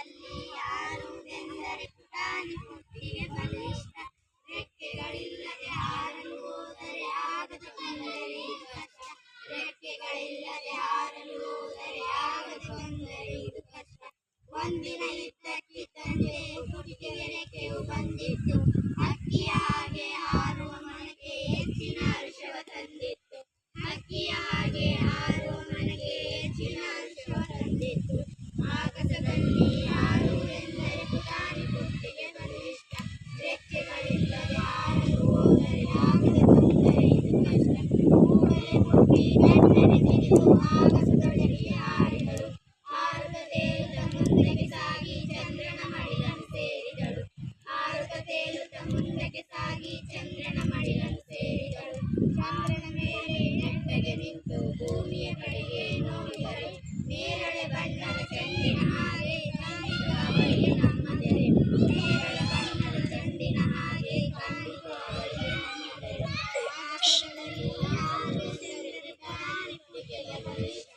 ಆಕಾಶದಲ್ಲಿ ಹಾರುವುದೆಂದರೆ ಪುಟಾಣಿ ಪುಟ್ಟಿಗೆ ಬಲಿಷ್ಠ. ರೆಕ್ಕೆಗಳಿಲ್ಲದೆ ಹಾರಲು ಹೋದರೆ ಆಗದ ತೊಂದರೆ ಇದು ಕಷ್ಟ. ರೆಕ್ಕೆಗಳಿಲ್ಲದೆ ಹಾರಲು ಹೋದರೆ ಆಗದ ತೊಂದರೆ ಇದು ಕಷ್ಟ. ಒಂದಿನ ಇದ್ದಕ್ಕಿದ್ದಂತೆ ಪುಟ್ಟಿಗೆ ರೆಕ್ಕೆಯು ಬಂದಿತ್ತು. ಹಕ್ಕಿಯ ಹಾಗೆ ಹಾರುವ ಮನಕ್ಕೆ ಹೆಚ್ಚಿನ ಹರ್ಷವ ತಂದಿತ್ತು. ಹಕ್ಕಿಯ ಹಾಗೆ ಹಾರುವ ಮನಕ್ಕೆ ಹೆಚ್ಚಿನ ಹರ್ಷವ ತಂದಿತ್ತು. ಆಕಾಶದಲ್ಲಿ ಹಾರುವುದೆಂದರೆ ಪುಟಾಣಿ ಪುಟ್ಟಿಗೆ ಬಲಿಷ್ಠ. ರೆಕ್ಕೆಗಳಿಲ್ಲದೆ ಹಾರಲು ಹೋದರೆ ಆಗದ ತೊಂದರೆ ಇದು ಕಷ್ಟ. ಕೂಡಲೇ ಪುಟ್ಟಿ ಗಂಟನೆ ತೆಗೆದು ಆಕಾಶದೊಳಗೆ ಹಾರಿದಳು. ಹಾರುತ್ತ ತೇಲುತ್ತ ಮುಂದಕ್ಕೆ ಸಾಗಿ ಚಂದ್ರನ ಮಡಿಲನ್ನು ಸೇರಿದಳು. ಹಾರುತ್ತ ತೇಲುತ್ತ ಮುಂದಕ್ಕೆ ಸಾಗಿ ಚಂದ್ರನ ಮಡಿಲನ್ನು ಸೇರಿದಳು. ಚಂದ್ರನ ಮೇಲೆ ನೆಟ್ಟಗೆ ನಿಂತು ಭೂಮಿಯ ಕಡೆಗೆ ನೋಡಿದಳು. ನೇರಳೆ ಬಣ್ಣದ ಚೆಂಡಿನ ಹಾಗೆ ಕಂಡಿತು ಅವಳಿಗೆ ನಮ್ಮ ನೆರೆ. ನೇರಳೆ ಬಣ್ಣದ ಚೆಂಡಿನ ಹಾಗೆ ಕಂಡಿತು ಅವಳಿಗೆ ನಮ್ಮ ನೆರೆ. ಆಕಾಶದಲ್ಲಿ ಹಾರುವುದೆಂದರೆ ಪುಟಾಣಿ ಪುಟ್ಟಿಗೆ ಬಲಿಷ್ಠ.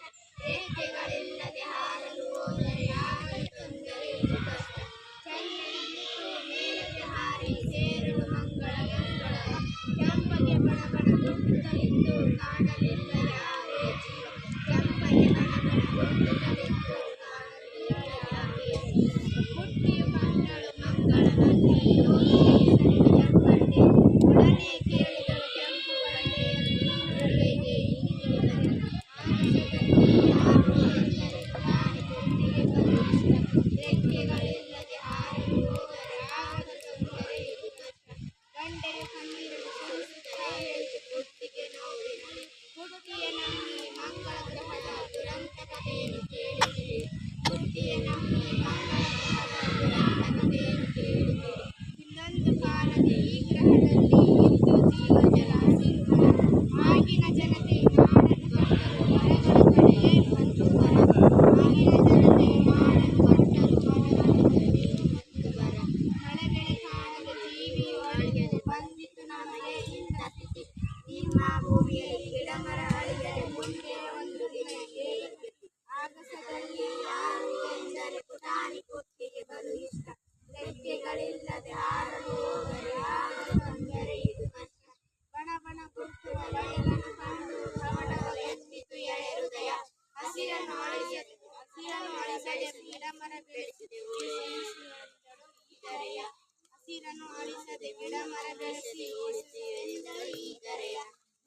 ರೆಕ್ಕೆಗಳಿಲ್ಲದೆ ಹಾರಲು ಹೋದರೆ ಆಗದ ತೊಂದರೆ ಇದು ಕಷ್ಟ. ಚಂದ್ರನ ಬಿಟ್ಟು ಮೇಲಕ್ಕೆ ಹಾರಿ ಸೇರಲು ಮಂಗಳ ಗಂಗಳವ. ಕೆಂಪಗೆ ಬಣಬಣ ಗುಟ್ಟುತ್ತಲಿತ್ತು ಕಾಣಲಿಲ್ಲ ಯಾರೇ ಜೀವ. ಕೆಂಪಗೆ ಬಣಬಣ ಗುಟ್ಟುತ್ತಲಿತ್ತು ಕಾಣಲಿಲ್ಲ ಯಾರೇ ಜೀವ. ಪುಟ್ಟಿಯು ಕಂಡಳು ಮಂಗಳನಲ್ಲಿ ಯೋಗಿಯ ಸರಿಯಪ್ಪಂಡೆ. ಒಡನೆ ಕೇಳಿದಳು ಕೆಂಪು ಬಳೆಯನ್ನು ನೀನೊಳಗೆ ಹೀರಿದೆಯಲ್ಲ. ಆಕಾಶದಲ್ಲಿ ಹಾರುವುದೆಂದರೆ ಪುಟಾಣಿ ಪುಟ್ಟಿಗೆ ಬಲಿಷ್ಠ. ರೆಕ್ಕೆಗಳಿಲ್ಲದೆ ಹಾರಲು ಹೋದರೆ ಆಗದ ತೊಂದರೆ ಇದು ಕಷ್ಟ. ಗಂಡೆಯು ಕಣ್ಣೀರನ್ನು ಸುರಿಸುತ್ತಾ ಹೇಳಿತು ಪುಟ್ಟಿಗೆ ನೋವಿನಲ್ಲಿ. ಪುಟ್ಟಿಯ ನಮ್ಮಿ ಮಂಗಳ ಗ್ರಹದ ದುರಂತ ಕಥೆಯನ್ನು ಕೇಳಿದಿರಿ. ಪುಟ್ಟಿಯ ನಮ್ಮಿ ಮಂಗಳ ಗ್ರಹದ ದುರಂತ ಕಥೆಯನ್ನು ಕೇಳಿದಿರಿ. ಇನ್ನೊಂದು ಕಾಲದ ಈ ಗ್ರಹದಲ್ಲಿ ಇತ್ತು ಜೀವ ಜಲ ಸಿಂಹಳ. ಆಗಿನ ಜನತೆ ನಾಡನ್ನು ಕಟ್ಟಲು ಮರಗಳ ಕಡೆಗೆ ಬಂದು ಬರ. ಆಗಿನ ಜನತೆ ನಾಡನ್ನು ಕಟ್ಟಲು ಮರಗಳ ಕಡೆಗೆ ಬಂದು ಬರ. ಮಳೆ ಬೆಳೆ ಕಾಣದ ಜೀವಿಯು ಅಳಿಯಲು ಬಂದಿತು ನಮಗೆ ಇಂಥ ಸ್ಥಿತಿ. ನಿಮ್ಮ ಭೂಮಿಯಲ್ಲಿ ಗಿಡ ಮರ ಅಳಿಯದೆ ಮುಂದೆ ಒಂದು ದಿನ ಏಳುತ್ತೆ. ಆಕಾಶದಲ್ಲಿ ಹಾರುವುದೆಂದರೆ ಪುಟಾಣಿ ಪುಟ್ಟಿಗೆ ಬಲು ಇಷ್ಟ. ರೆಕ್ಕೆಗಳಿಲ್ಲದೆ ಹಾರಲು ಹೋದರೆ ಆಗದ ತೊಂದರೆ ಇದು ಕಷ್ಟ. ಬಣ ಬಣ ಗುಟ್ಟುವ ಬಯಲನ್ನು ಕಂಡು ಢವಢವ ಎದ್ದಿತು ಎಳೆ ಹೃದಯ. ಹಸಿರನ್ನು ಅಳಿಸದೆ ಗಿಡ ಮರ ಬೆಳೆಸಿ ಉಳಿಸಿ ಎಂದಳು ಈ ಧರೆಯ. ಹಸಿರನ್ನು ಅಳಿಸದೆ ಗಿಡ ಮರ ಬೆಳೆಸಿ ಉಳಿಸಿ ಎಂದಳು ಈ ಧರೆಯ.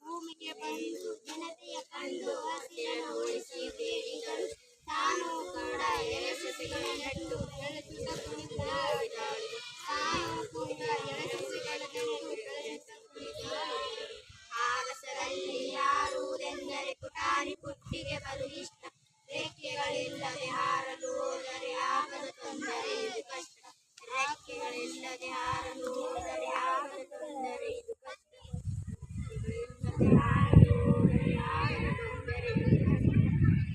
ಭೂಮಿಗೆ ಬಂದು ಜನತೆಯ ಕಂಡು ಹಸಿರನ್ನು ಉಳಿಸಿ ಬೇಗ